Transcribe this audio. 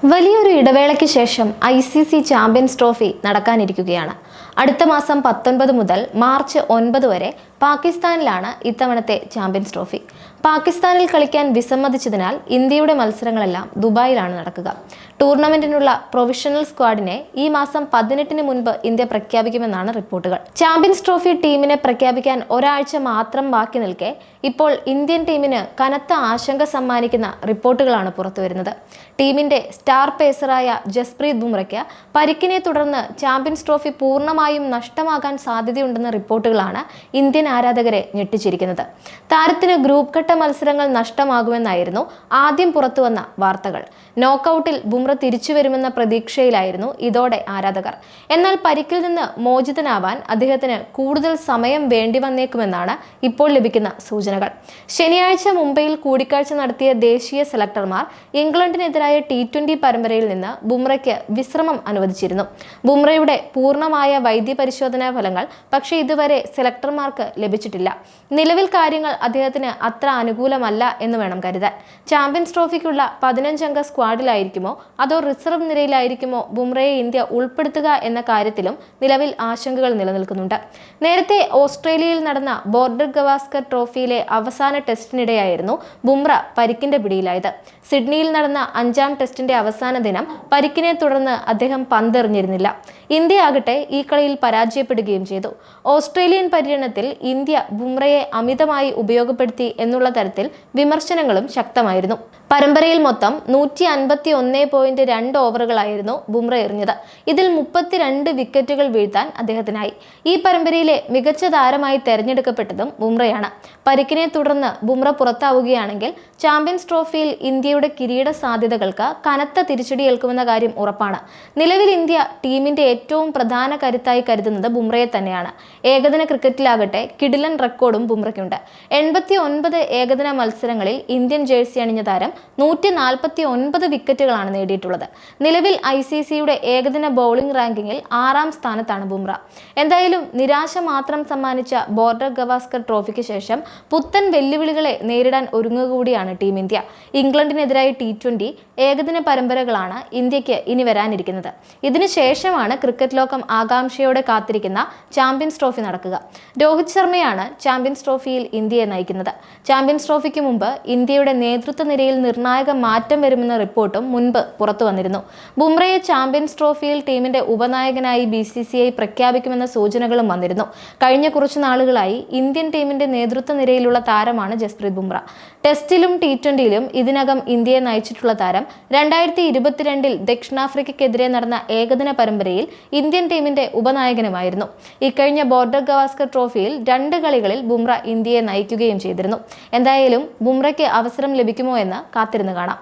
വലിയൊരു ഇടവേളയ്ക്ക് ശേഷം ICC ചാമ്പ്യൻസ് ട്രോഫി നടക്കാനിരിക്കുകയാണ്. അടുത്ത മാസം 19 മുതൽ മാർച്ച് 9 വരെ പാകിസ്ഥാനിലാണ് ഇത്തവണത്തെ ചാമ്പ്യൻസ് ട്രോഫി. പാകിസ്ഥാനിൽ കളിക്കാൻ വിസമ്മതിച്ചതിനാൽ ഇന്ത്യയുടെ മത്സരങ്ങളെല്ലാം ദുബായിലാണ് നടക്കുക. ടൂർണമെന്റിനുള്ള പ്രൊവിഷണൽ സ്ക്വാഡിനെ ഈ മാസം 18-ന് മുൻപ് ഇന്ത്യ പ്രഖ്യാപിക്കുമെന്നാണ് റിപ്പോർട്ടുകൾ. ചാമ്പ്യൻസ് ട്രോഫി ടീമിനെ പ്രഖ്യാപിക്കാൻ ഒരാഴ്ച മാത്രം ബാക്കി നിൽക്കെ ഇപ്പോൾ ഇന്ത്യൻ ടീമിന് കനത്ത ആശങ്ക സമ്മാനിക്കുന്ന റിപ്പോർട്ടുകളാണ് പുറത്തുവരുന്നത്. ടീമിന്റെ സ്റ്റാർ പേസറായ ജസ്പ്രീത് ബുംറയ്ക്ക് പരിക്കിനെ തുടർന്ന് ചാമ്പ്യൻസ് ട്രോഫി പൂർണ്ണമായും നഷ്ടമാകാൻ സാധ്യതയുണ്ടെന്ന റിപ്പോർട്ടുകളാണ് ഇന്ത്യൻ ആരാധകരെ ഞെട്ടിച്ചിരിക്കുന്നത്. താരത്തിന് ഗ്രൂപ്പ് ഘട്ട മത്സരങ്ങൾ നഷ്ടമാകുമെന്നായിരുന്നു ആദ്യം പുറത്തുവന്ന വാർത്തകൾ. നോക്കൌട്ടിൽ ബുംറ തിരിച്ചു വരുമെന്ന പ്രതീക്ഷയിലായിരുന്നു ഇതോടെ ആരാധകർ. എന്നാൽ പരിക്കിൽ നിന്ന് മോചിതനാവാൻ അദ്ദേഹത്തിന് കൂടുതൽ സമയം വേണ്ടി വന്നേക്കുമെന്നാണ് ഇപ്പോൾ ലഭിക്കുന്ന സൂചനകൾ. ശനിയാഴ്ച മുംബൈയിൽ കൂടിക്കാഴ്ച നടത്തിയ ദേശീയ സെലക്ടർമാർ ഇംഗ്ലണ്ടിനെതിരായ T20 പരമ്പരയിൽ നിന്ന് ബുംറയ്ക്ക് വിശ്രമം അനുവദിച്ചിരുന്നു. ബുംറയുടെ പൂർണ്ണമായ വൈദ്യപരിശോധനാ ഫലങ്ങൾ പക്ഷേ ഇതുവരെ സെലക്ടർമാർക്ക് ലഭിച്ചിട്ടില്ല. നിലവിൽ കാര്യങ്ങൾ അദ്ദേഹത്തിന് അത്ര അനുകൂലമല്ല എന്ന് വേണം കരുതാൻ. ചാമ്പ്യൻസ് ട്രോഫിക്കുള്ള 15-അംഗ സ്ക്വാഡിലായിരിക്കുമോ അതോ റിസർവ് നിരയിലായിരിക്കുമോ ബുംറയെ ഇന്ത്യ ഉൾപ്പെടുത്തുക എന്ന കാര്യത്തിലും നിലവിൽ ആശങ്കകൾ നിലനിൽക്കുന്നുണ്ട്. നേരത്തെ ഓസ്ട്രേലിയയിൽ നടന്ന ബോർഡർ ഗവാസ്കർ ട്രോഫിയിലെ അവസാന ടെസ്റ്റിനിടെയായിരുന്നു ബുംറ പരിക്കിന്റെ പിടിയിലായത്. സിഡ്നിയിൽ നടന്ന 5-ാം ടെസ്റ്റിന്റെ അവസാന ദിനം പരിക്കിനെ തുടർന്ന് അദ്ദേഹം പന്തെറിഞ്ഞിരുന്നില്ല. ഇന്ത്യ ആകട്ടെ ഈ കളിയിൽ പരാജയപ്പെടുകയും ചെയ്തു. ഓസ്ട്രേലിയൻ പര്യടനത്തിൽ ഇന്ത്യ ബുംറയെ അമിതമായി ഉപയോഗപ്പെടുത്തി എന്നുള്ള തരത്തിൽ വിമർശനങ്ങളും ശക്തമായിരുന്നു. പരമ്പരയിൽ മൊത്തം 151.2 ഓവറുകളായിരുന്നു ബുംറ എറിഞ്ഞത്. ഇതിൽ 32 വിക്കറ്റുകൾ വീഴ്ത്താൻ അദ്ദേഹത്തിനായി. ഈ പരമ്പരയിലെ മികച്ച താരമായി തെരഞ്ഞെടുക്കപ്പെട്ടതും ബുംറയാണ്. പരിക്കിനെ തുടർന്ന് ബുംറ പുറത്താവുകയാണെങ്കിൽ ചാമ്പ്യൻസ് ട്രോഫിയിൽ ഇന്ത്യയുടെ കിരീട സാധ്യതകൾക്ക് കനത്ത തിരിച്ചടിയേൽക്കുമെന്ന കാര്യം ഉറപ്പാണ്. നിലവിൽ ഇന്ത്യ ടീമിന്റെ ഏറ്റവും പ്രധാന കരുത്തായി കരുതുന്നത് ബുംറയെ തന്നെയാണ്. ഏകദിന ക്രിക്കറ്റിലാകട്ടെ കിടിലൻ റെക്കോർഡും ബുംറയ്ക്കുണ്ട്. 89 ഏകദിന മത്സരങ്ങളിൽ ഇന്ത്യൻ ജേഴ്സി അണിഞ്ഞ താരം 149 വിക്കറ്റുകളാണ് നേടിയിട്ടുള്ളത്. നിലവിൽ ICCയുടെ ഏകദിന ബൗളിംഗ് റാങ്കിങ്ങിൽ 6-ാം സ്ഥാനത്താണ് ബുംറ. എന്തായാലും നിരാശ മാത്രം സമ്മാനിച്ച ബോർഡർ ഗവാസ്കർ ട്രോഫിക്ക് ശേഷം പുത്തൻ വെല്ലുവിളികളെ നേരിടാൻ ഒരുങ്ങുക കൂടിയാണ് ടീം ഇന്ത്യ. ഇംഗ്ലണ്ടിനെതിരായ T20 ഏകദിന പരമ്പരകളാണ് ഇന്ത്യക്ക് ഇനി വരാനിരിക്കുന്നത്. ഇതിനുശേഷമാണ് ക്രിക്കറ്റ് ലോകം ആകാംക്ഷയോടെ കാത്തിരിക്കുന്ന ചാമ്പ്യൻസ് ട്രോഫി നടക്കുക. രോഹിത് ശർമ്മയാണ് ചാമ്പ്യൻസ് ട്രോഫിയിൽ ഇന്ത്യയെ നയിക്കുന്നത്. ചാമ്പ്യൻസ് ട്രോഫിക്ക് മുമ്പ് ഇന്ത്യയുടെ നേതൃത്വ നിരയിൽ നിർണായക മാറ്റം വരുമെന്ന റിപ്പോർട്ടും മുൻപ് പുറത്തു വന്നിരുന്നു. ബുംറയെ ചാമ്പ്യൻസ് ട്രോഫിയിൽ ടീമിന്റെ ഉപനായകനായി BCCI പ്രഖ്യാപിക്കുമെന്ന സൂചനകളും വന്നിരുന്നു. കഴിഞ്ഞ കുറച്ചു നാളുകളായി ഇന്ത്യൻ ടീമിന്റെ നേതൃത്വ നിരയിലുള്ള താരമാണ് ജസ്പ്രീത് ബുംറ. ടെസ്റ്റിലും T20യിലും ഇതിനകം ഇന്ത്യയെ നയിച്ചിട്ടുള്ള താരം 2022-ൽ ദക്ഷിണാഫ്രിക്കയ്ക്കെതിരെ നടന്ന ഏകദിന പരമ്പരയിൽ ഇന്ത്യൻ ടീമിന്റെ ഉപനായകനുമായിരുന്നു. ഇക്കഴിഞ്ഞ ബോർഡർ ഗവാസ്കർ ട്രോഫിയിൽ 2 കളികളിൽ ബുംറ ഇന്ത്യയെ നയിക്കുകയും ചെയ്തിരുന്നു. എന്തായാലും ബുംറയ്ക്ക് അവസരം ലഭിക്കുമോ എന്ന് കാത്തിരുന്ന് കാണാം.